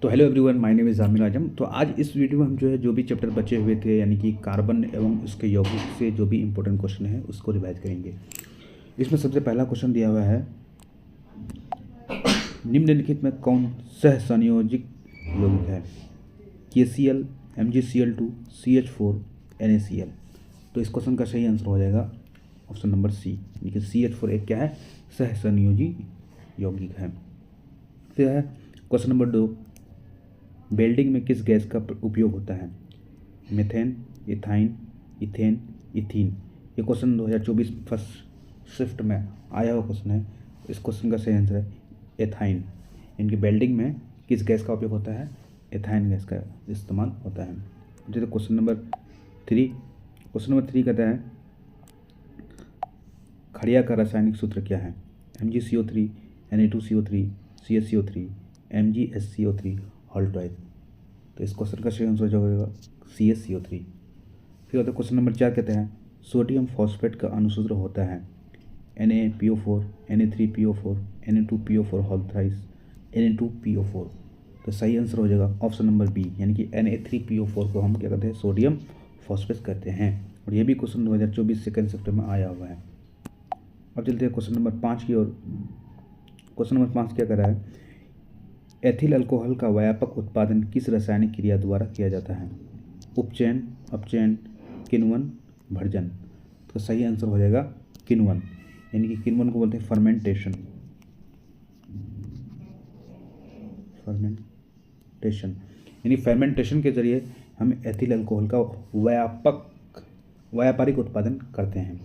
तो hello everyone, my name is Aamir Azam. तो आज इस वीडियो में हम जो है जो भी चैप्टर बचे हुए थे यानी कि कार्बन एवं उसके यौगिक से जो भी इम्पोर्टेंट क्वेश्चन है उसको रिवाइज करेंगे। इसमें सबसे पहला क्वेश्चन दिया हुआ है, निम्नलिखित में कौन सह संयोजिक यौगिक है? KCl, MgCl2, CH4, NaCl। तो इस क्वेश्चन का सही आंसर हो जाएगा ऑप्शन नंबर सी, देखिए CH4 एक क्या है, सह संयोजी यौगिक है। फिर है क्वेश्चन नंबर 2, वेल्डिंग में किस गैस का उपयोग होता है? Methane, ethyne, ethane, ethene. ये क्वेश्चन 2024 फर्स्ट शिफ्ट में आया हुआ क्वेश्चन है। इस क्वेश्चन का सही आंसर है एथाइन। इनकी वेल्डिंग में किस गैस का उपयोग होता है? एथाइन गैस का इस्तेमाल होता है। जैसे क्वेश्चन नंबर 3 कहता है, खड़िया का रासायनिक सूत्र क्या है? MgCO3, Na2CO3, CaCO3, MgSCO3 हॉल्टवाइज। तो इस क्वेश्चन का सही आंसर जो होगा CaCO3। फिर होता है क्वेश्चन नंबर 4 कहते हैं, सोडियम फॉस्फेट का अणुसूत्र होता है Na PO4, Na3PO4, Na2PO4 हॉल्टवाइज, Na2PO4। तो सही आंसर हो जाएगा ऑप्शन नंबर बी, यानी कि Na3PO4 को हम क्या कहते हैं? सोडियम फॉस्फेट कहते हैं। और ये भी क्वेश्चन 2024 सेकेंड शिफ्ट में आया हुआ है। अब चलते हैं क्वेश्चन नंबर 5 की ओर। क्वेश्चन नंबर 5 क्या कर रहा है, एथिल अल्कोहल का व्यापक उत्पादन किस रासायनिक क्रिया द्वारा किया जाता है? उपचयन, अपचयन, किण्वन, भर्जन। तो सही आंसर हो जाएगा किण्वन, यानी कि किण्वन को बोलते हैं फर्मेंटेशन। यानी फर्मेंटेशन के जरिए हम एथिल अल्कोहल का व्यापारिक उत्पादन करते हैं।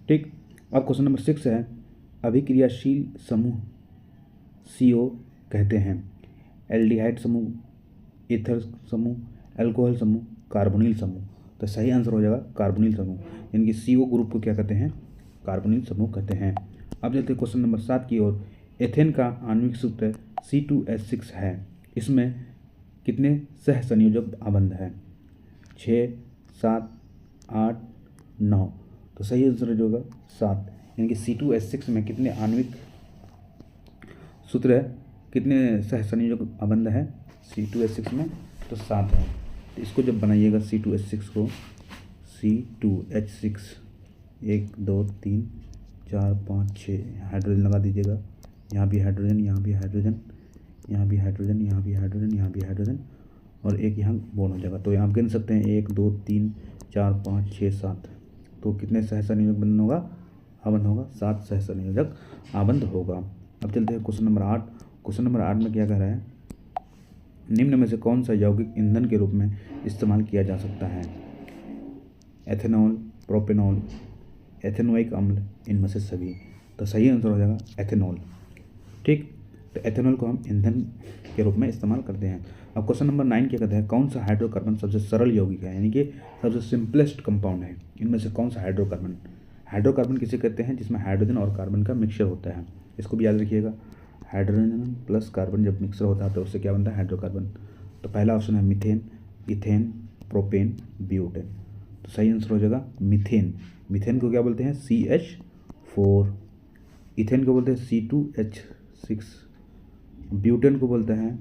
ठीक। अब क्वेश्चन नंबर 6 है, अभिक्रियाशील समूह CO कहते हैं एल्डिहाइड समूह, ईथर समूह, अल्कोहल समूह, कार्बोनिल समूह। तो सही आंसर हो जाएगा कार्बोनिल समूह, यानी कि CO ग्रुप को क्या कहते हैं? कार्बोनिल समूह कहते हैं। अब चलते हैं क्वेश्चन नंबर 7 की ओर। एथेन का आणविक सूत्र C2H6 है। इसमें कितने सह संयोजक आबंध है? 6, 7, 8, 9। तो सही आंसर जो होगा 7, यानी कि C2H6 में कितने आणविक सूत्र है, कितने सह संयोजक आबंध है C2H6 में? तो 7 है। तो इसको जब बनाइएगा C2H6 को, C2H6 1 2 3 4 5 6 हाइड्रोजन लगा दीजिएगा। यहाँ भी हाइड्रोजन, यहाँ भी हाइड्रोजन, यहाँ भी हाइड्रोजन, यहाँ भी हाइड्रोजन, यहाँ भी हाइड्रोजन, और एक यहाँ बॉन्ड हो जाएगा। तो यहाँ गिन सकते हैं 1 2 3 4 5 6 7। तो कितने सह संयोजक बंधन होगा? आबंध होगा 7 सह संयोजक आबंध होगा। अब चलते हैं क्वेश्चन नंबर 8। क्वेश्चन नंबर 8 में क्या कह रहा है, निम्न में से कौन सा यौगिक ईंधन के रूप में इस्तेमाल किया जा सकता है? एथेनॉल, प्रोपेनॉल, एथेनोइक अम्ल, इनमें से सभी। तो सही आंसर हो जाएगा एथेनॉल। ठीक। तो एथेनॉल को हम ईंधन के रूप में इस्तेमाल करते हैं। अब क्वेश्चन नंबर 9 क्या कहते हैं, कौन सा हाइड्रोकार्बन सबसे सरल यौगिक है, यानी कि सबसे सिंपलेस्ट कंपाउंड है? इनमें से कौन सा हाइड्रोकार्बन किसे कहते हैं? जिसमें हाइड्रोजन और कार्बन का मिक्सचर होता है। इसको भी याद रखिएगा, हाइड्रोजन प्लस कार्बन जब मिक्सर होता है तो उससे क्या बनता है? हाइड्रोकार्बन। तो पहला ऑप्शन है मीथेन, इथेन, प्रोपेन, ब्यूटेन। तो सही आंसर हो जाएगा मीथेन। मीथेन को क्या बोलते हैं? CH4। इथेन को बोलते हैं C2H6। ब्यूटेन को बोलते हैं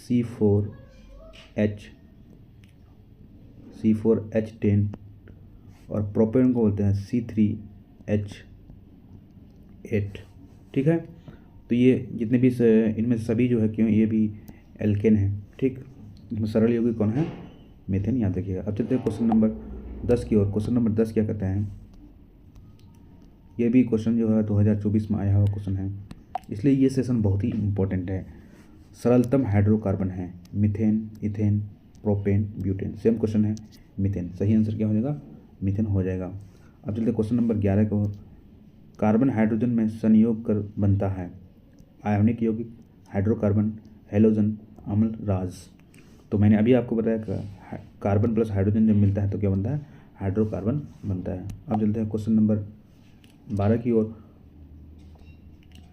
C4H10, और प्रोपेन को बोलते हैं C3H8। ठीक है। तो ये जितने भी इनमें सभी जो है क्यों, ये भी एल्केन है। ठीक। इसमें सरल यौगिक कौन है? मीथेन, याद रखिएगा। अब चलते हैं क्वेश्चन नंबर 10 की ओर। क्वेश्चन नंबर 10 क्या कहते हैं, ये भी क्वेश्चन जो है 2024 में आया हुआ क्वेश्चन है, इसलिए ये सेशन बहुत ही इंपॉर्टेंट है। सरलतम हाइड्रोकार्बन है methane, ethane, propane, butane. Same question है मीथेन। सही आंसर क्या हो जाएगा? मीथेन हो जाएगा। अब चलते क्वेश्चन नंबर 11 की ओर। कार्बन हाइड्रोजन में संयोग कर बनता है आयोनिक यौगिक, हाइड्रोकार्बन, हैलोजन, अम्ल, राज। तो मैंने अभी आपको बताया कि कार्बन प्लस हाइड्रोजन जब मिलता है तो क्या बनता है? हाइड्रोकार्बन बनता है। अब चलते हैं क्वेश्चन नंबर 12 की ओर।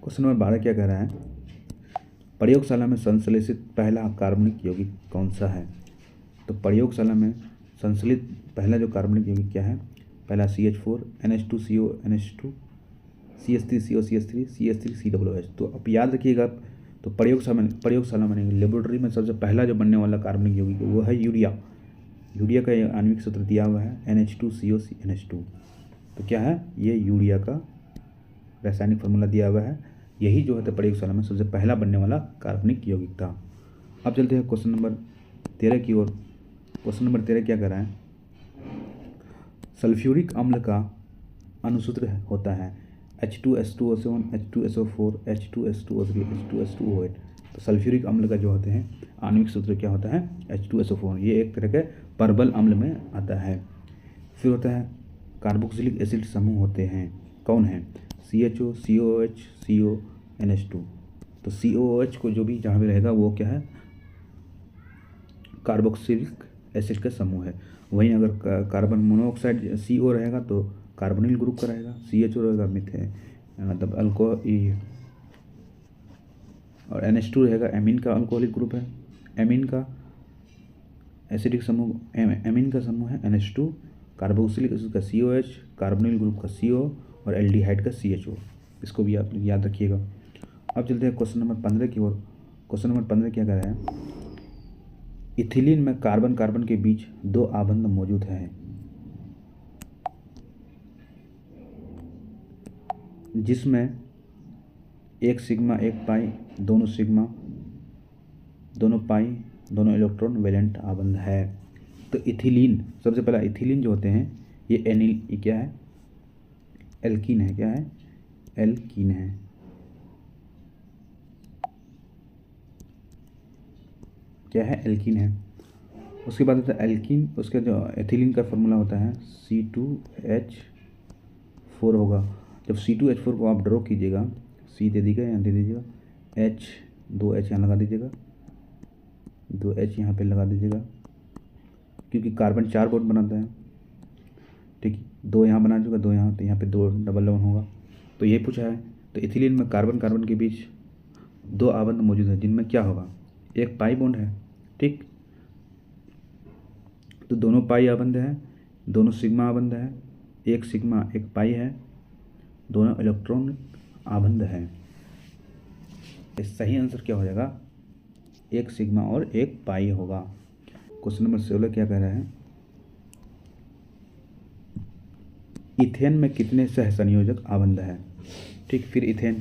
क्वेश्चन नंबर 12 क्या कह रहा है, प्रयोगशाला में संश्लेषित पहला कार्बनिक यौगिक कौन सा है? तो प्रयोगशाला में संश्लेषित पहला जो कार्बनिक यौगिक क्या है? पहला CH4, NH2CO, NH2, CH3CO, CH3, CH3COOH। तो अब याद रखिएगा तो प्रयोगशाला मानेंगे लेबोरेटरी में सबसे पहला जो बनने वाला कार्बनिक यौगिक वो है यूरिया। यूरिया का आणविक सूत्र दिया हुआ है NH2COCNH2। तो क्या है ये यूरिया का रासायनिक फार्मूला दिया हुआ है। यही जो है प्रयोगशाला में सबसे पहला बनने वाला कार्बनिक यौगिक था। अब चलते हैं क्वेश्चन नंबर 13 की ओर। क्वेश्चन नंबर 13 क्या कर रहा है, सल्फ्यूरिक अम्ल का अनुसूत्र होता है H2S2O7 H2SO4 H2S2O3 H2S2O8। तो सल्फ्यूरिक अम्ल का जो होते हैं आणविक सूत्र क्या होता है H2SO4। ये एक तरह के परबल अम्ल में आता है। फिर होता है कार्बोक्सिलिक एसिड समूह होते हैं, कौन है CHO COOH CONH2। तो COOH को जो भी जहाँ भी रहेगा वो क्या है कार्बोक्सिलिक एसिड का समूह है। वहीं अगर कार्बन मोनोऑक्साइड CO रहेगा तो कार्बोनिल ग्रुप का रहेगा, CHO रहेगा मिथेन मतलब अल्कोहल, और NH2 रहेगा एमीन का अल्कोहलिक ग्रुप है। एमीन का एसिडिक समूह एमीन का समूह है NH2, कार्बोक्सिलिक एसिड का COH, कार्बोनिल ग्रुप का CO और एल्डिहाइड का CHO। इसको भी आप याद रखिएगा। अब चलते हैं क्वेश्चन नंबर 15 की ओर। क्वेश्चन नंबर 15 क्या कह रहा है, इथिलीन में कार्बन कार्बन के बीच 2 आबंध मौजूद हैं जिसमें एक सिग्मा एक पाई, दोनों सिग्मा दोनों पाई दोनों इलेक्ट्रॉन वैलेंट आबंध है। तो इथिलीन सबसे पहला इथिलीन जो होते हैं ये ये क्या है एल्कीन है। क्या है एल्कीन है। क्या है एल्कीन है। उसके बाद होता है एल्कीन, उसका जो एथिलीन का फार्मूला होता है C2H4 होगा। जब C2H4 को आप ड्रॉ कीजिएगा, C दे दीजिएगा, यहाँ दे दीजिएगा, H 2H यहाँ लगा दीजिएगा, 2H यहाँ पे लगा दीजिएगा, क्योंकि कार्बन 4 बॉन्ड बनाता है। ठीक, 2 यहाँ बना चुका, 2 यहाँ, तो यहाँ पे 2 डबल बॉन्ड होगा। तो ये पूछा है। तो इथिलीन में कार्बन कार्बन के बीच 2 आबंध मौजूद है जिनमें क्या होगा एक पाई बॉन्ड है। ठीक, तो दोनों पाई आबंध है, दोनों सिग्मा आबंध है, एक सिग्मा एक पाई है, दोनों इलेक्ट्रॉन आबंध है। इस सही आंसर क्या हो जाएगा एक सिग्मा और एक पाई होगा। क्वेश्चन नंबर 16 क्या कह रहा है, इथेन में कितने सह संयोजक आबंध है। ठीक, फिर इथेन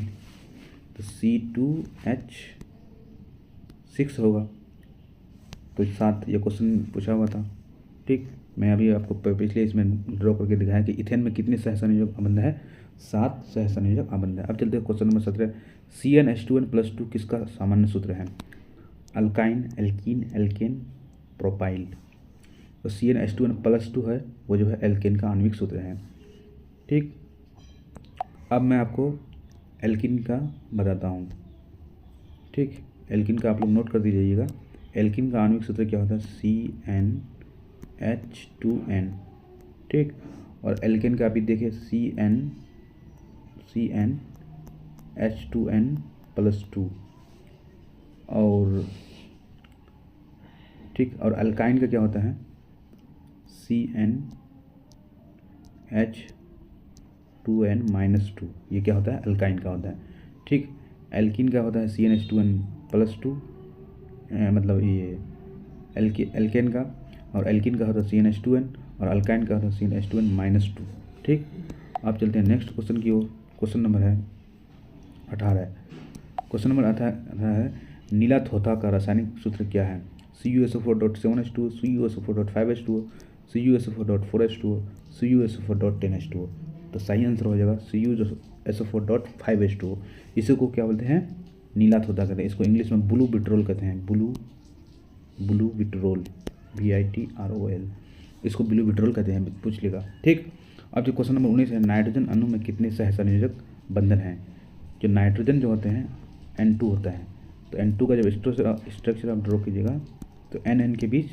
तो C2H6 होगा। तो 7 ये क्वेश्चन पूछा हुआ था। ठीक, मैं अभी आपको पिछले इसमें ड्रॉ करके दिखाया कि इथेन में कितने सह संयोजक आबंध है 7 सह संयोजक आबंध है। अब चलते हैं क्वेश्चन नंबर 17, CnH2n+2 किसका सामान्य सूत्र है। Alkyne alkene alkane propyl. तो CnH2n+2 है वो जो है एल्केन का आणविक सूत्र है। ठीक, अब मैं आपको एल्कीन का बताता हूँ। ठीक, एल्कीन का आप लोग नोट कर दीजिएगा। एल्कीन का आणविक सूत्र क्या होता है CnH2n। ठीक, और एल्केन का अभी देखिए CnH2n+2 और ठीक, और अल्काइन का क्या होता है CnH2n-2। ये क्या होता है अल्काइन का होता है। ठीक, एल्कीन का होता है CnH2n+2 मतलब ये एल्केन का, और एल्कीन का होता है CnH2n और अल्काइन का होता है CnH2n-2। ठीक, आप चलते हैं नेक्स्ट क्वेश्चन की ओर। क्वेश्चन नंबर है 18। क्वेश्चन नंबर 18 है नीला थोथा का रासायनिक सूत्र क्या है। CuSO4.7H2O CuSO4.5H2O CuSO4.4H2O CuSO4.10H2O। तो सही आंसर हो जाएगा CuSO4.5H2O। इसको क्या बोलते हैं नीला थोथा कहते हैं। इसको इंग्लिश में ब्लू विट्रोल कहते हैं। ब्लू विट्रोल VITROL, इसको ब्लू विट्रोल कहते हैं, पूछ लेगा। ठीक, अब जो क्वेश्चन नंबर 19 है नाइट्रोजन अणु में कितने सह संयोजक बंधन हैं। जो नाइट्रोजन जो होते हैं N2 होता है। तो N2 का जब स्ट्रक्चर आप ड्रॉ कीजिएगा तो NN के बीच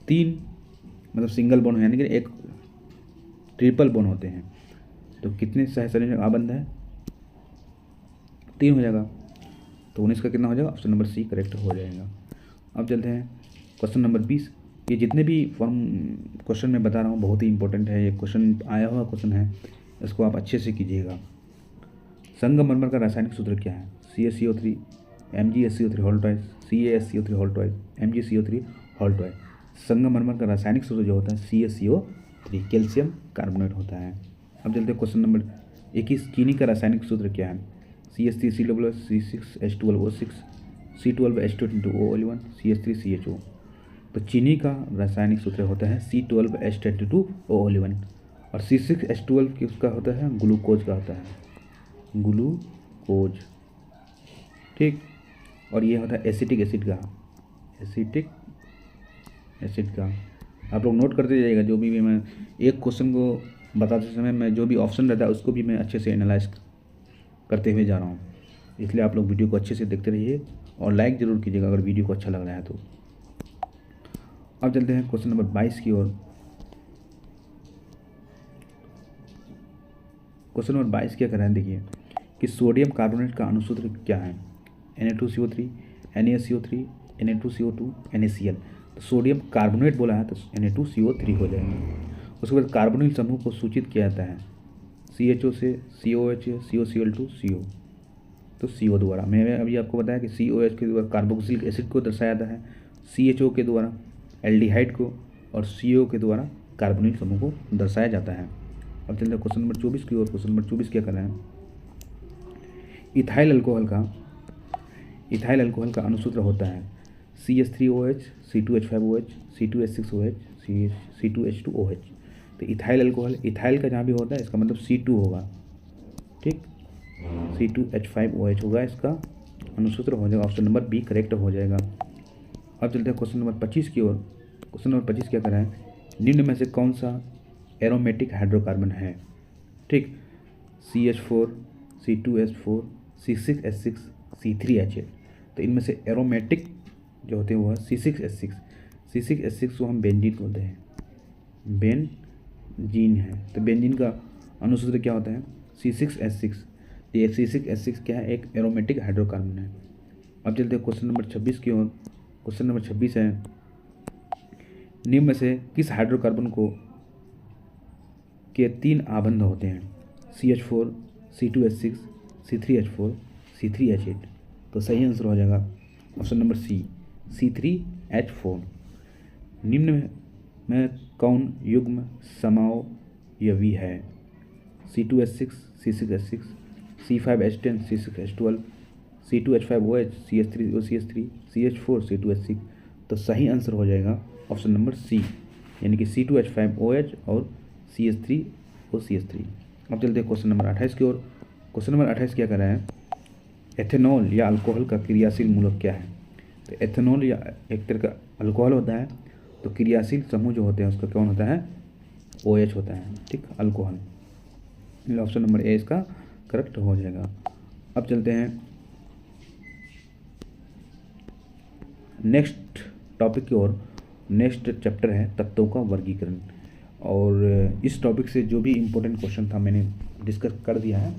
3 मतलब सिंगल बॉन्ड यानी कि एक ट्रिपल बॉन्ड होते हैं। तो कितने सह संयोजक आबंध है 3 हो जाएगा। तो 19 का कितना हो जाएगा ऑप्शन नंबर C करेक्ट हो जाएगा। अब चलते हैं क्वेश्चन नंबर 20। ये जितने भी फॉर्म क्वेश्चन मैं बता रहा हूँ बहुत ही इंपॉर्टेंट है। ये क्वेश्चन आया हुआ क्वेश्चन है, इसको आप अच्छे से कीजिएगा। संगमरमर का रासायनिक सूत्र क्या है। CaCO3 MgSCO3 whole twice, CaSCO3 whole twice, MgCO3 whole twice. संगमरमर का रासायनिक सूत्र जो होता है CaCO3, कैल्शियम कार्बोनेट होता है। अब चलते हैं क्वेश्चन नंबर 21। चीनी का रासायनिक सूत्र क्या है? CH3COO, C6H12O6, C12H22O11, CH3CHO। तो चीनी का रासायनिक सूत्र होता है C12H22O11 और C6H12 किसका होता है? ग्लूकोज का होता है, ग्लूकोज। ठीक, और ये होता है एसिटिक एसिड का, एसिटिक एसिड का। आप लोग नोट करते जाइएगा, जो भी मैं एक क्वेश्चन को बताते समय मैं जो भी ऑप्शन रहता है उसको भी मैं अच्छे से एनालाइज करते हुए जा रहा हूँ, इसलिए आप लोग वीडियो को अच्छे से देखते रहिए और लाइक ज़रूर कीजिएगा अगर वीडियो को अच्छा लग रहा है तो। अब चलते हैं क्वेश्चन नंबर 22 की ओर। क्वेश्चन नंबर 22 क्या कर रहे हैं, देखिए कि सोडियम कार्बोनेट का अणुसूत्र क्या है? Na2CO3, NaCO3, Na2CO2, NaCl। तो सोडियम कार्बोनेट बोला है तो Na2CO3 हो जाएगा। उसके बाद कार्बोनिल समूह को सूचित किया जाता है CHO से, COH, COCl2, CO, तो CO द्वारा। मैंने अभी आपको बताया कि COH के द्वारा कार्बोक्सिलिक एसिड को दर्शाया जाता है, CHO के द्वारा एल्डिहाइड को और CO के द्वारा कार्बोनिल समूह को दर्शाया जाता है। अब चलते हैं क्वेश्चन नंबर 24 की ओर। क्वेश्चन नंबर 24 क्या कर रहे हैं? इथाइल अल्कोहल का अणुसूत्र होता है CH3OH, C2H5OH, C2H6OH, C2H2OH। तो इथाइल अल्कोहल, इथाइल का जहाँ भी होता है इसका मतलब C2 होगा, ठीक, C2H5OH होगा, इसका अणुसूत्र हो जाएगा। ऑप्शन नंबर बी करेक्ट हो जाएगा। अब चलते हैं क्वेश्चन नंबर 25 की ओर। क्वेश्चन नंबर 25 क्या कर रहे हैं? निम्न में से कौन सा एरोमेटिक हाइड्रोकार्बन है? ठीक, CH4, C2H4, C6H6, C3H8। तो इनमें से एरोमेटिक जो होते हैं वो है C6H6। C6H6 को हम बेंजीन बोलते हैं, बेंजीन है। तो बेंजीन का अणुसूत्र क्या होता है? C6H6। ये C6H6 क्या है? एक एरोमेटिक हाइड्रोकार्बन है। अब चलते हैं क्वेश्चन नंबर 26 की ओर। क्वेश्चन नंबर 26 है, निम्न में से किस हाइड्रोकार्बन को के 3 आबंध होते हैं? CH4, C2H6, C3H4, C3H8। तो सही आंसर हो जाएगा ऑप्शन नंबर सी, C3H4। निम्न में कौन युग्म समावयवी है? C2H6, C6H6, C5H10, C6H12, C2H5OH, CH3OCH3, CH4, C2H6। तो सही आंसर हो जाएगा ऑप्शन नंबर सी, यानी कि C2H5OH और CH3OCH3। अब चलते हैं क्वेश्चन नंबर 28 की ओर। क्वेश्चन नंबर 28 क्या कर रहे हैं? एथेनॉल या अल्कोहल का क्रियाशील मूलक क्या है? तो एथेनॉल या एक तरह का अल्कोहल होता है, तो क्रियाशील समूह जो होते हैं उसका कौन होता है? OH होता है, ठीक, अल्कोहल। ऑप्शन नंबर ए इसका करेक्ट हो जाएगा। अब चलते हैं नेक्स्ट टॉपिक की ओर। नेक्स्ट चैप्टर है तत्वों का वर्गीकरण, और इस टॉपिक से जो भी इम्पोर्टेंट क्वेश्चन था मैंने डिस्कस कर दिया है।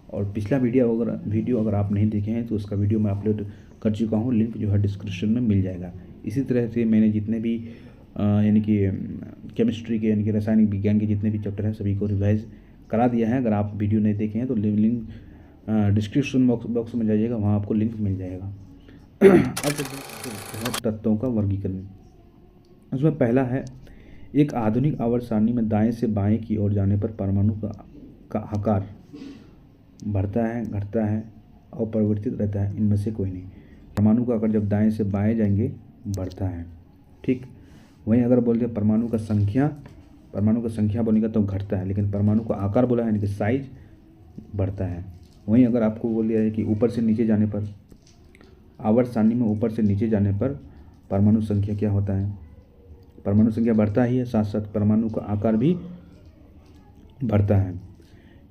और पिछला वीडियो अगर आप नहीं देखे हैं तो उसका वीडियो मैं अपलोड कर चुका हूँ, लिंक जो है डिस्क्रिप्शन में मिल जाएगा। इसी तरह से मैंने जितने भी यानी कि केमिस्ट्री के यानी कि रासायनिक विज्ञान के जितने भी चैप्टर हैं सभी को रिवाइज करा दिया है। अगर आप वीडियो नहीं देखे हैं तो लिंक डिस्क्रिप्शन बॉक्स में जाइएगा, वहाँ आपको लिंक मिल जाएगा। अब तत्वों का वर्गीकरण, उसमें पहला है, एक आधुनिक आवर्त सारणी में दाएं से बाएं की ओर जाने पर परमाणु का आकार बढ़ता है, घटता है और परिवर्तित रहता है, इनमें से कोई नहीं। परमाणु का आकार जब दाएं से बाएं जाएंगे बढ़ता है, ठीक। वहीं अगर बोलते हैं परमाणु का संख्या बोलेगा तो घटता है, लेकिन परमाणु का आकार बोला है यानी कि साइज बढ़ता है। वहीं अगर आपको बोल दिया है कि ऊपर से नीचे जाने पर, आवर्त सारणी में ऊपर से नीचे जाने पर परमाणु संख्या क्या होता है? परमाणु संख्या बढ़ता ही है, साथ साथ परमाणु का आकार भी बढ़ता है।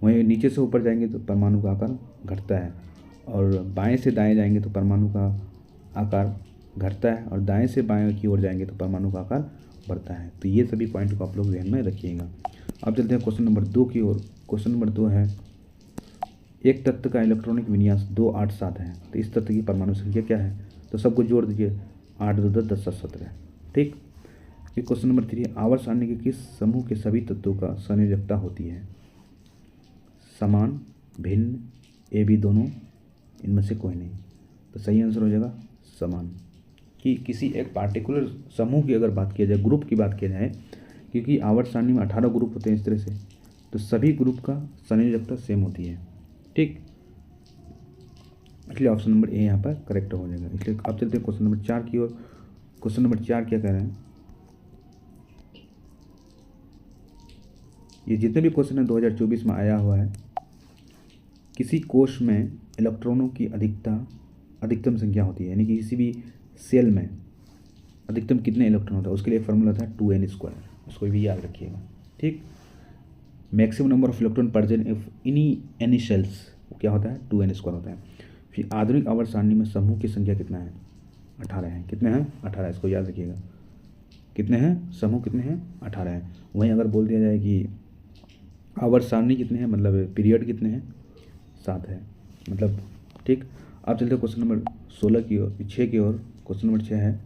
वहीं नीचे से ऊपर जाएंगे तो परमाणु का आकार घटता है, और बाएं से दाएं जाएंगे तो परमाणु का आकार घटता है, और दाएं से बाएं की ओर जाएंगे तो परमाणु का आकार बढ़ता है। तो ये सभी पॉइंट को आप लोग ध्यान में रखिएगा। अब चलते हैं क्वेश्चन नंबर 2 की ओर। क्वेश्चन नंबर 2 है, एक तत्व का इलेक्ट्रॉनिक विन्यास 2, 8, 7 है, तो इस तत्व की परमाणु संख्या क्या है? तो सबको जोड़ दीजिए, 8, 2, 10, 10, 7, 17, ठीक। फिर क्वेश्चन नंबर 3, आवर्त सारणी के किस समूह के सभी तत्वों का संयोजकता होती है? समान, भिन्न, AB दोनों, इनमें से कोई नहीं। तो तो सही आंसर हो जाएगा समान। कि किसी एक पार्टिकुलर समूह की अगर बात किया जाए, ग्रुप की बात किया जाए, क्योंकि आवर्त सारणी में 18 ग्रुप होते हैं इस तरह से, तो सभी ग्रुप का संयोजकता सेम होती है। ठीक, इसलिए ऑप्शन नंबर ए यहाँ पर करेक्ट हो जाएगा। इसलिए अब चलते हैं क्वेश्चन नंबर 4 की ओर। क्वेश्चन नंबर 4 क्या कह रहे हैं, ये जितने भी क्वेश्चन है 2024 में आया हुआ है, किसी कोश में इलेक्ट्रॉनों की अधिकतम संख्या होती है, यानी कि किसी भी सेल में अधिकतम कितने इलेक्ट्रॉन होता है, उसके लिए फॉर्मूला था 2n², उसको भी याद रखिएगा। ठीक, maximum number of electron present if any shells क्या होता है, 2n² होता है। फिर आधुनिक आवर्त सारणी में समूह की संख्या कितना है, 18 है। कितने हैं, 18, इसको याद रखिएगा। कितने हैं, समूह कितने हैं, 18 है। वहीं अगर बोल दिया जाए कि आवर्त सारणी कितने हैं, मतलब पीरियड कितने हैं, 7 है मतलब। ठीक, अब चलते क्वेश्चन नंबर 6 की ओर। क्वेश्चन नंबर 6 है,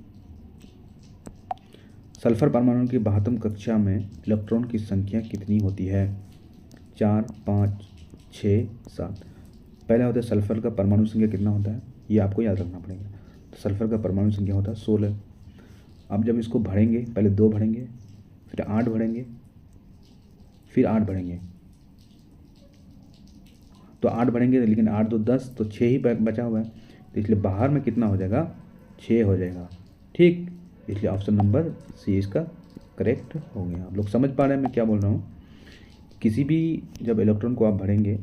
सल्फर परमाणु की 72 कक्षा में इलेक्ट्रॉन की संख्या कितनी होती है, 4, 5, 6, 7। पहला होता है सल्फर का परमाणु संख्या कितना होता है, ये आपको याद रखना पड़ेगा। तो सल्फर का परमाणु संख्या होता है 16। अब जब इसको भरेंगे, पहले 2 भरेंगे, फिर 8 भरेंगे, फिर 8 भरेंगे, तो 8 भरेंगे, लेकिन 8 2 10, तो 6 ही बचा हुआ है, तो इसलिए बाहर में कितना हो जाएगा, 6 हो जाएगा। ठीक, इसलिए ऑप्शन नंबर सी इसका करेक्ट हो गया। आप लोग समझ पा रहे हैं मैं क्या बोल रहा हूँ। किसी भी जब इलेक्ट्रॉन को आप भरेंगे,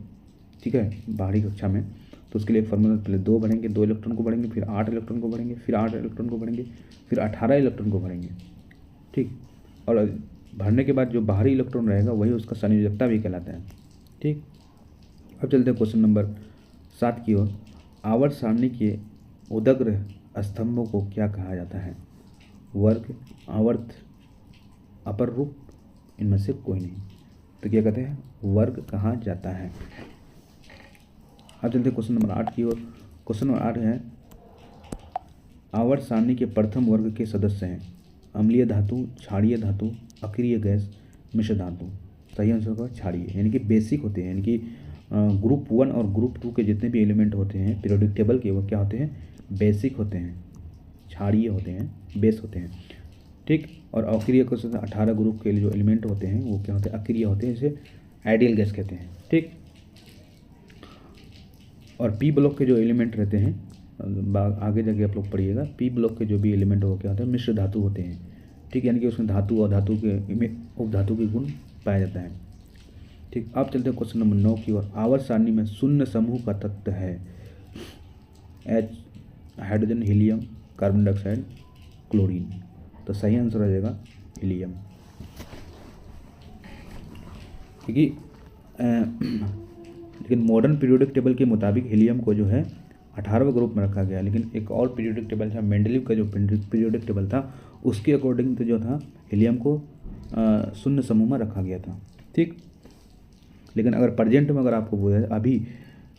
ठीक है, बाहरी कक्षा में, तो उसके लिए फॉर्मूला पहले 2 भरेंगे, 2 इलेक्ट्रॉन को भरेंगे, फिर 8 इलेक्ट्रॉन को भरेंगे, फिर 8 इलेक्ट्रॉन को भरेंगे, फिर 18 इलेक्ट्रॉन को भरेंगे। ठीक, और भरने के बाद जो बाहरी इलेक्ट्रॉन रहेगा वही उसका संयोजकता भी कहलाता है। ठीक, अब चलते हैं क्वेश्चन नंबर 7 की ओर। आवर्त सारणी के उदग्र स्तंभों को क्या कहा जाता है, वर्ग, आवर्त, अपर रूप, इनमें से कोई नहीं, तो क्या कहते हैं, वर्ग कहा जाता है। अब चलते क्वेश्चन नंबर 8 की ओर। क्वेश्चन नंबर 8 है, आवर्त सारणी के प्रथम वर्ग के सदस्य हैं अम्लीय धातु, क्षारीय धातु, अक्रिय गैस, मिश्र धातु। सही आंसर होगा क्षारीय, यानी कि बेसिक होते हैं, यानी कि ग्रुप 1 और ग्रुप 2 के जितने भी एलिमेंट होते हैं पीरियोडिक टेबल के, वो क्या होते हैं, बेसिक होते हैं, क्षारीय होते हैं, बेस होते हैं। ठीक, और अक्रिय को 18 ग्रुप के लिए जो एलिमेंट होते हैं वो क्या होते हैं, अक्रिय होते हैं, इसे आइडियल गैस कहते हैं। ठीक, और पी ब्लॉक के जो एलिमेंट रहते हैं, आगे जाके आप लोग पढ़िएगा, पी ब्लॉक के जो भी एलिमेंट हो क्या होते हैं, मिश्र धातु होते हैं। ठीक, यानी कि उसमें धातु और धातु के उपधातु के गुण पाया जाता है। ठीक, अब चलते हैं क्वेश्चन नंबर 9 की ओर। आवर्त सारणी में शून्य समूह का तत्व है H, hydrogen, helium, carbon dioxide, chlorine. तो सही आंसर हो जाएगा हीलियम, क्योंकि लेकिन मॉडर्न पीरियोडिक टेबल के मुताबिक हीलियम को जो है 18वें ग्रुप में रखा गया, लेकिन एक और पीरियोडिक टेबल था, मेंडलीव का जो पीरियोडिक टेबल था, उसके अकॉर्डिंग तो जो था हीलियम को शून्य समूह में रखा गया था। ठीक, लेकिन अगर प्रेजेंट में अगर आपको बोला अभी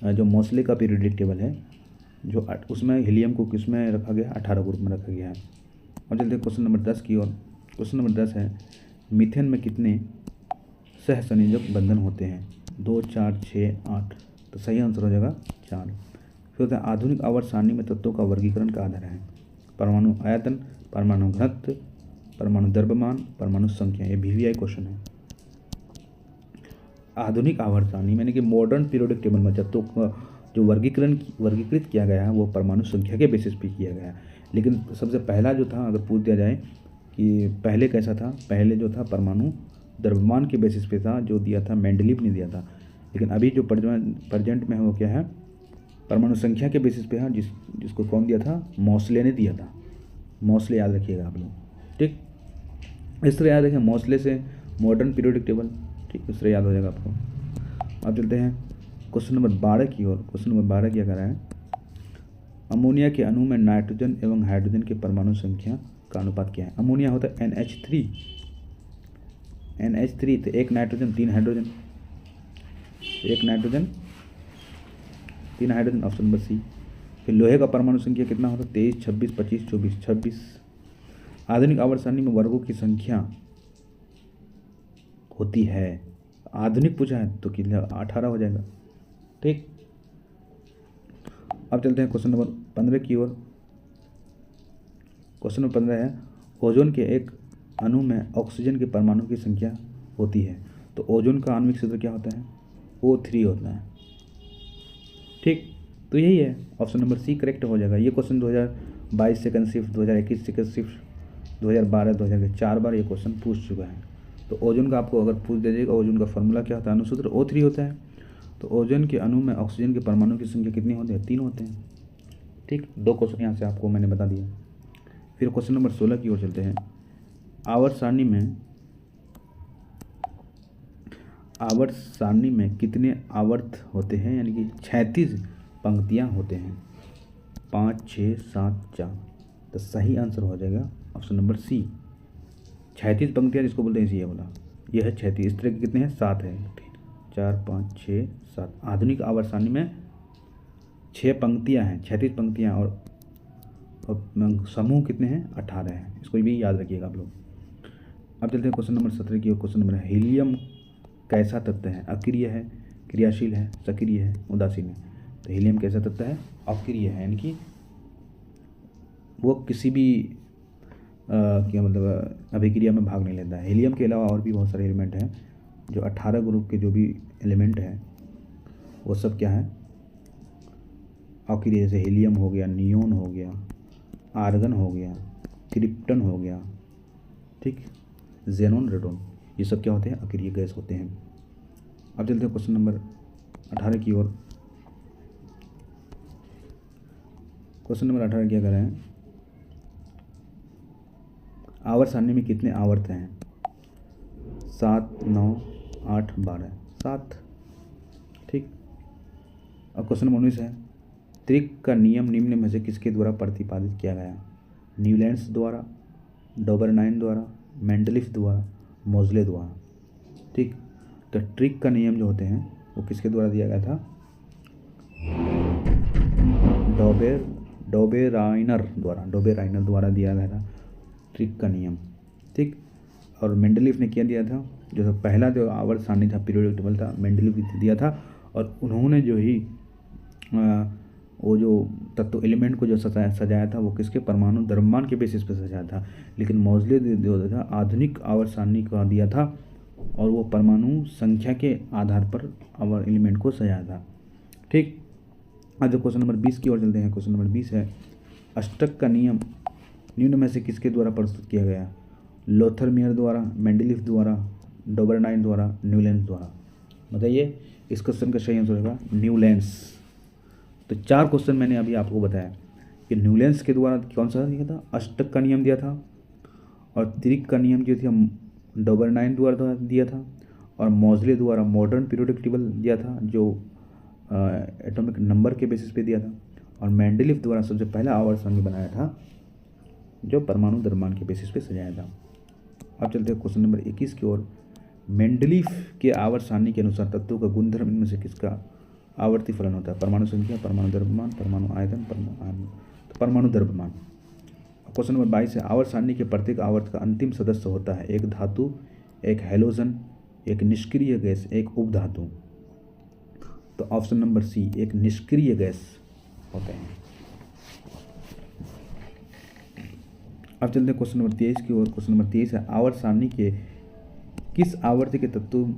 जो मोस्ले का पीरियोडिक टेबल है, जो उसमें हीलियम को किस में रखा गया, 18 ग्रुप में रखा गया है। और चलते क्वेश्चन नंबर 10 की ओर। क्वेश्चन नंबर 10 है, मीथेन में कितने सह संयोजक बंधन होते हैं, 2, 4, 6, 8। तो सही आंसर हो जाएगा 4। फिर होता है आधुनिक आवर्त सारणी में तत्वों का वर्गीकरण का आधार है परमाणु आयतन, परमाणु घनत्व, परमाणु द्रव्यमान, परमाणु संख्या। ये VVI क्वेश्चन है। आधुनिक आवर्त सारणी यानी कि मॉडर्न पीरियोडिक टेबल में तत्वों का जो वर्गीकृत किया गया है वो परमाणु संख्या के बेसिस पे किया गया है। लेकिन सबसे पहला जो था, अगर पूछ दिया जाए कि पहले कैसा था, पहले जो था परमाणु द्रव्यमान के बेसिस पे था, जो दिया था मेंडलीव ने दिया था। लेकिन अभी जो प्रेजेंट में है वो क्या है, परमाणु संख्या के बेसिस पे है, जिसको कौन दिया था, मोस्ले ने दिया था। मोस्ले याद रखिएगा आप लोग। ठीक, इस तरह याद रखें, मोस्ले से मॉडर्न पीरियोडिक टेबल। ठीक, इस तरह याद हो जाएगा आपको। अब चलते हैं क्वेश्चन नंबर 12 की ओर। क्वेश्चन नंबर 12 क्या कर रहा है, अमोनिया के अणु में नाइट्रोजन एवं हाइड्रोजन के परमाणु संख्या का अनुपात क्या है। अमोनिया होता है NH3, तो 1 nitrogen 3 hydrogen, 1 nitrogen 3 hydrogen, option number C. फिर लोहे का परमाणु संख्या कितना होता है, 23, 26, 25, 24, 26। आधुनिक आवर्त सारणी में वर्गों की संख्या होती है, आधुनिक पूछा है तो कितना, 18 हो जाएगा। ठीक, अब चलते हैं क्वेश्चन नंबर 15 की ओर। क्वेश्चन नंबर 15 है, ओजोन के एक अणु में ऑक्सीजन के परमाणु की संख्या होती है, तो ओजोन का आणविक सूत्र क्या होता है? O3 होता है। ठीक, तो यही है, ऑप्शन नंबर सी करेक्ट हो जाएगा। ये question 2022 second shift, 2021 second shift, 2012, 2000 4 बार ये क्वेश्चन पूछ चुका है। तो ओजोन का आपको अगर पूछ दीजिएगा ओजोन का फॉर्मूला क्या होता है, अणुसूत्र O3 होता है। तो ओजोन के अणु में ऑक्सीजन के परमाणु की संख्या कितनी होती है? 3 होते हैं। ठीक, 2 क्वेश्चन यहाँ से आपको मैंने बता दिया। फिर क्वेश्चन नंबर 16 की ओर चलते हैं। आवर्त सारणी में कितने आवर्त होते हैं, यानी कि 36 पंक्तियाँ होते हैं? 5, 6, 7, 4। तो सही आंसर हो जाएगा ऑप्शन नंबर सी। 36 पंक्तियाँ जिसको बोलते हैं इसी ये बोला, यह है 36। इस तरह के कितने हैं? 7 है। 4, 5, 6, 7। आधुनिक आवर्त सारणी में 6 पंक्तियाँ हैं, 36 पंक्तियाँ, और समूह कितने हैं? 18 हैं। इसको भी याद रखिएगा आप लोग। अब चलते हैं क्वेश्चन नंबर 17 की ओर। क्वेश्चन नंबर है, हीलियम कैसा तत्व है? अक्रिय है, क्रियाशील है, सक्रिय है, उदासीन है? तो हीलियम कैसा तत्व है? अक्रिय है, यानी कि वो किसी भी क्या मतलब अभिक्रिया में भाग नहीं लेता है। हीलियम के अलावा और भी बहुत सारे एलिमेंट हैं, जो 18 ग्रुप के जो भी एलिमेंट हैं वो सब क्या है? अक्रिय। जैसे हीलियम हो गया, नियोन हो गया, आर्गन हो गया, क्रिप्टन हो गया, ठीक, जेनॉन, रेडोन, ये सब क्या होते हैं? अक्रिय गैस होते हैं। अब चलते हैं क्वेश्चन नंबर 18 की ओर। क्वेश्चन नंबर 18 क्या कर रहे हैं? आवर्त सारणी में कितने आवर्त हैं? 7, 9, 8, 12। 7। ठीक। अब क्वेश्चन नंबर 19 है, त्रिक का नियम निम्न में से किसके द्वारा प्रतिपादित किया गया? न्यूलैंड्स द्वारा, डोबरनाइन द्वारा, मेंडलीफ द्वारा, मोजले द्वारा। ठीक, तो ट्रिक का नियम जो होते हैं वो किसके द्वारा दिया गया था? डोबेराइनर द्वारा दिया गया था ट्रिक का नियम। ठीक, और मेंडलीफ ने क्या दिया था? जो पहला जो आवर्त सारणी था, पीरियोडिक टेबल था, मेंडलीफ ने दिया था, और उन्होंने जो ही वो जो तत्व एलिमेंट को जो सजाया था वो किसके? परमाणु द्रव्यमान के बेसिस पे सजाया था। लेकिन मोजले जो था आधुनिक आवर्त सारणी का दिया था, और वो परमाणु संख्या के आधार पर आवर्त एलिमेंट को सजाया था। ठीक, आज क्वेश्चन नंबर 20 की ओर चलते हैं। क्वेश्चन नंबर 20 है, अष्टक का नियम निम्न में से किसके द्वारा प्रस्तुत किया गया? लोथरमियर द्वारा, मेंडलीफ द्वारा, डोबरनाइन द्वारा, न्यूलैंड्स द्वारा? बताइए, इस क्वेश्चन का सही आंसर होगा न्यूलैंड्स। तो 4 क्वेश्चन मैंने अभी आपको बताया कि न्यूलैंड्स के द्वारा कौन सा दिया था? अष्टक का नियम दिया था, और त्रिक का नियम जो था डोबरनाइन द्वारा दिया था, और मोजले द्वारा मॉडर्न पीरियोडिक टेबल दिया था जो एटॉमिक नंबर के बेसिस पे दिया था, और मेंडलीफ द्वारा सबसे पहला आवर्त सारणी बनाया था जो परमाणु द्रव्यमान के बेसिस पे सजाया था। अब चलते हैं क्वेश्चन नंबर 21 की ओर। मेंडलीफ के आवर्त सारणी के अनुसार तत्वों का गुणधर्म इनमें से किसका आवर्ती फलन होता है? परमाणु संख्या, परमाणु द्रव्यमान, परमाणु आयतन, परमाणु द्रव्यमान। क्वेश्चन नंबर 22 है, आवर्त सारणी के प्रत्येक आवर्त का अंतिम सदस्य होता है एक धातु, एक हैलोजन, एक निष्क्रिय गैस, एक उपधातु। तो ऑप्शन नंबर सी, एक निष्क्रिय गैस होते हैं। अब चलते हैं क्वेश्चन नंबर 23 की ओर। क्वेश्चन नंबर 23 है, आवर्त सारणी के किस आवर्त के तत्व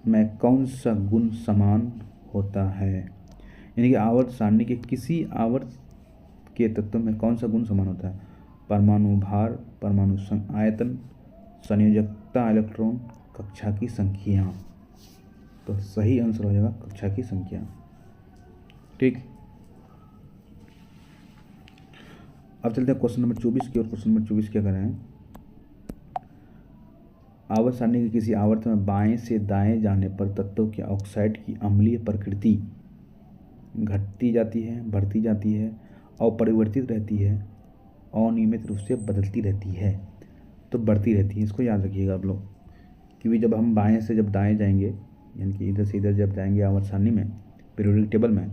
में कौन सा गुण समान होता है? यानी कि आवर्त सारणी के किसी आवर्त के तत्व में कौन सा गुण समान होता है? परमाणु भार, परमाणु आयतन, संयोजकता इलेक्ट्रॉन, कक्षा की संख्या। तो सही आंसर हो जाएगा कक्षा की संख्या। ठीक, अब चलते हैं क्वेश्चन नंबर 24 की ओर। क्वेश्चन नंबर 24 क्या कर रहे हैं? आवर्त सारणी के किसी आवर्त में बाएं से दाएं जाने पर तत्वों के ऑक्साइड की अम्लीय प्रकृति घटती जाती है, बढ़ती जाती है, अपरिवर्तित रहती है, अनियमित रूप से बदलती रहती है। तो बढ़ती रहती है, इसको याद रखिएगा आप लोग, क्योंकि जब हम बाएं से जब दाएं जाएंगे, यानी कि इधर से इधर जब जाएंगे आवर्त सारणी में, पीरियोडिक टेबल में,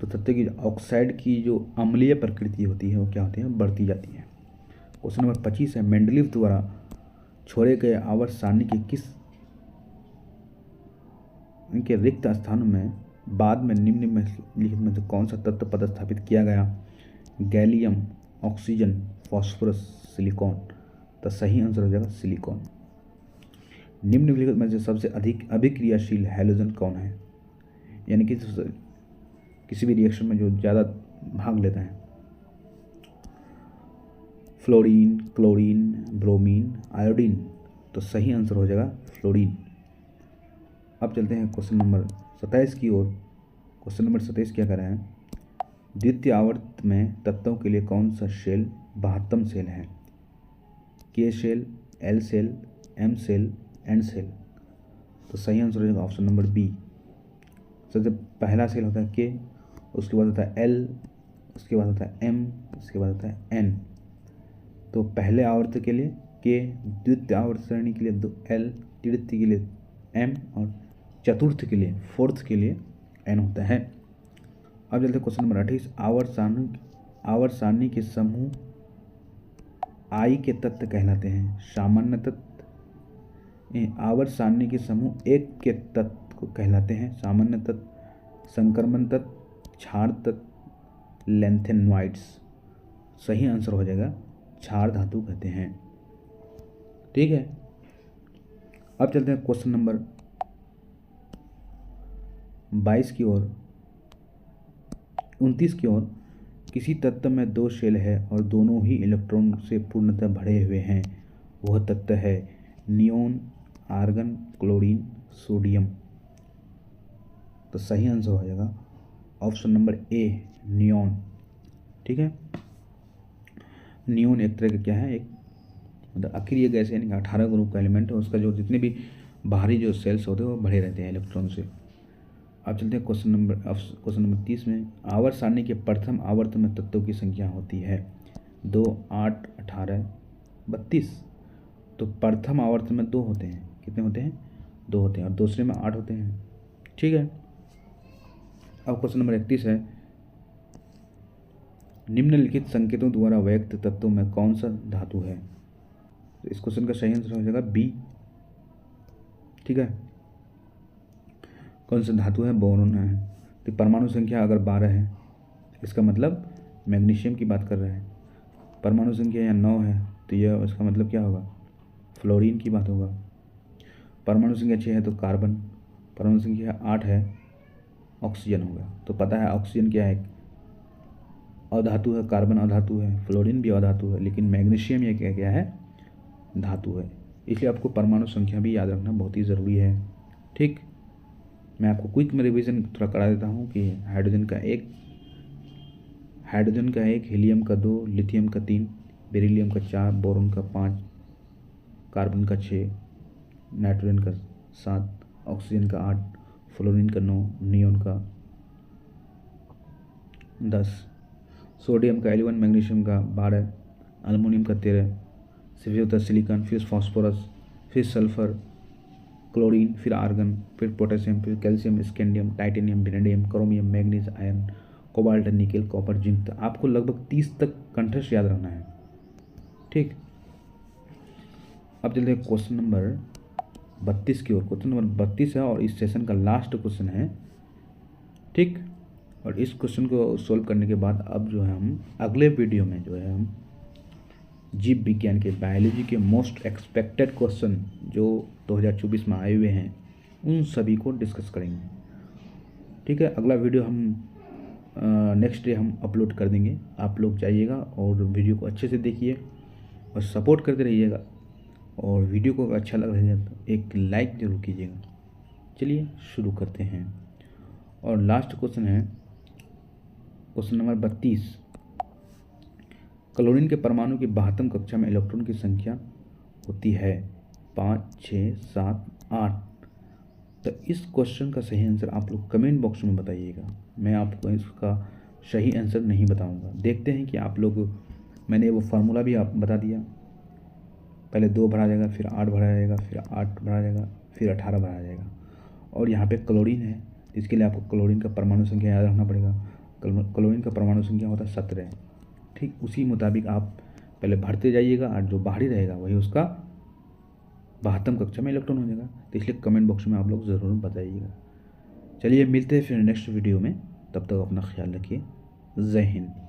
तो तत्व की ऑक्साइड की जो अम्लीय प्रकृति होती है वो क्या होती है? बढ़ती जाती है। क्वेश्चन नंबर 25 है, मेंडलीफ द्वारा छोड़े गए आवर्त सारणी के किस इनके रिक्त स्थानों में बाद में निम्नलिखित में से कौन सा तत्व प्रतिस्थापित किया गया? Gallium, oxygen, phosphorus, silicon. तो सही आंसर हो जाएगा सिलिकॉन। निम्नलिखित में से सबसे अधिक अभिक्रियाशील हैलोजन कौन है? यानी कि किसी भी रिएक्शन में जो ज़्यादा भाग लेता है। Fluorine, chlorine, bromine, iodine. तो सही आंसर हो जाएगा फ्लोरीन। अब चलते हैं क्वेश्चन नंबर 27 की ओर। क्वेश्चन नंबर 27 क्या कर रहे हैं? द्वितीय आवर्त में तत्वों के लिए कौन सा शेल महत्तम शेल है? K shell, L shell, M shell, N shell. तो सही आंसर हो जाएगा ऑप्शन नंबर बी। सबसे पहला शेल होता है के, उसके बाद होता है एल, उसके बाद होता है एम, उसके बाद होता है एन। तो पहले आवर्त के लिए के, द्वितीय आवर्त श्रेणी के लिए एल, तृतीय के लिए एम और चतुर्थ के लिए फोर्थ के लिए एन होता है। अब चलते क्वेश्चन नंबर 28। आवर्त सारणी के समूह आई के तत्व कहलाते हैं? सामान्य तत्व। आवर्त सारणी के समूह एक के तत्व को कहलाते हैं सामान्य तत्व, संक्रमण तत्व, क्षार तत्व, लैंथेनॉइड्स। सही आंसर हो जाएगा क्षार धातु कहते हैं। ठीक है। अब चलते हैं क्वेश्चन नंबर 22 की ओर, 29 की ओर। किसी तत्व में दो शेल है और दोनों ही इलेक्ट्रॉन से पूर्णतः भरे हुए हैं, वह तत्व है नियोन, आर्गन, क्लोरीन, सोडियम। तो सही आंसर हो जाएगा ऑप्शन नंबर ए, नियोन। ठीक है। नियोन एक तरह का क्या है, एक मतलब अक्रिय गैस यानी 18 ग्रुप का एलिमेंट है। उसका जो जितने भी बाहरी जो सेल्स होते हैं वो भरे रहते हैं इलेक्ट्रॉन से। अब चलते हैं क्वेश्चन नंबर 30 में। आवर्त सारणी के प्रथम आवर्त में तत्वों की संख्या होती है 2, 8, 18, 32। तो प्रथम आवर्त में 2 होते हैं। कितने होते हैं? 2 होते हैं। और दूसरे में 8 होते हैं। ठीक है। अब क्वेश्चन नंबर 31 है। निम्नलिखित संकेतों द्वारा व्यक्त तत्वों में कौन सा धातु है? तो इस क्वेश्चन का सही आंसर हो जाएगा बी। ठीक है। कौन सा धातु है? बोरोन है। तो परमाणु संख्या अगर 12 है, इसका मतलब मैग्नीशियम की बात कर रहे हैं। परमाणु संख्या यहाँ 9 है, तो यह इसका मतलब क्या होगा? फ्लोरीन की बात होगा। परमाणु संख्या 6 है तो कार्बन। परमाणु संख्या 8 है, ऑक्सीजन होगा। तो पता है ऑक्सीजन क्या है? अधातु है, कार्बन अधातु है, फ्लोरीन भी अधातु है, लेकिन मैग्नीशियम ये क्या है? धातु है। इसलिए आपको परमाणु संख्या भी याद रखना बहुत ही ज़रूरी है। ठीक। मैं आपको क्विक में रिवीजन थोड़ा करा देता हूँ कि हाइड्रोजन का 1, हीलियम का 2, लिथियम का 3, बेरिलियम का 4, बोरोन का 5, कार्बन का 6, नाइट्रोजन का 7, ऑक्सीजन का 8, फ्लोरीन का 9, नियोन का 10, सोडियम का 11, मैग्नीशियम का 12, अल्मोनियम का 13, फिर होता है सिलिकॉन, फिर फास्फोरस, फिर सल्फर, क्लोरीन, फिर आर्गन, फिर पोटेशियम, फिर calcium, scandium, titanium, vanadium, chromium, manganese, iron, cobalt, nickel, copper, zinc. तो आपको लगभग 30 तक कंठस्थ याद रखना है। ठीक। अब चलते हैं क्वेश्चन नंबर 32 की ओर। क्वेश्चन नंबर 32 है और इस सेशन का लास्ट क्वेश्चन है। ठीक। और इस क्वेश्चन को सोल्व करने के बाद अब जो है हम अगले वीडियो में जो है हम जीव विज्ञान के, बायोलॉजी के मोस्ट एक्सपेक्टेड क्वेश्चन जो 2024 में आए हुए हैं उन सभी को डिस्कस करेंगे। ठीक है। अगला वीडियो हम नेक्स्ट डे हम अपलोड कर देंगे। आप लोग जाइएगा और वीडियो को अच्छे से देखिए और सपोर्ट करते रहिएगा। और वीडियो को अच्छा लग रहा है तो एक लाइक ज़रूर कीजिएगा। चलिए शुरू करते हैं। और लास्ट क्वेश्चन है क्वेश्चन नंबर 32। क्लोरीन के परमाणु की 72 कक्षा में इलेक्ट्रॉन की संख्या होती है 5, 6, 7, 8। तो इस क्वेश्चन का सही आंसर आप लोग कमेंट बॉक्स में बताइएगा। मैं आपको इसका सही आंसर नहीं बताऊंगा। देखते हैं कि आप लोग, मैंने वो फार्मूला भी आप बता दिया। पहले 2 भरा जाएगा, फिर 8 भरा जाएगा, फिर 8 भरा जाएगा, फिर 18 भरा जाएगा। और यहाँ पे क्लोरीन है, इसके लिए आपको क्लोरीन का परमाणु संख्या याद रखना पड़ेगा। क्लोरीन का परमाणु संख्या होता है 17। ठीक। उसी मुताबिक आप पहले भरते जाइएगा और जो बाहरी रहेगा वही उसका 72 कक्षा में इलेक्ट्रॉन हो जाएगा। तो इसलिए कमेंट बॉक्स में आप लोग ज़रूर बताइएगा। चलिए मिलते हैं फिर नेक्स्ट वीडियो में, तब तक अपना ख्याल रखिए। जय हिंद।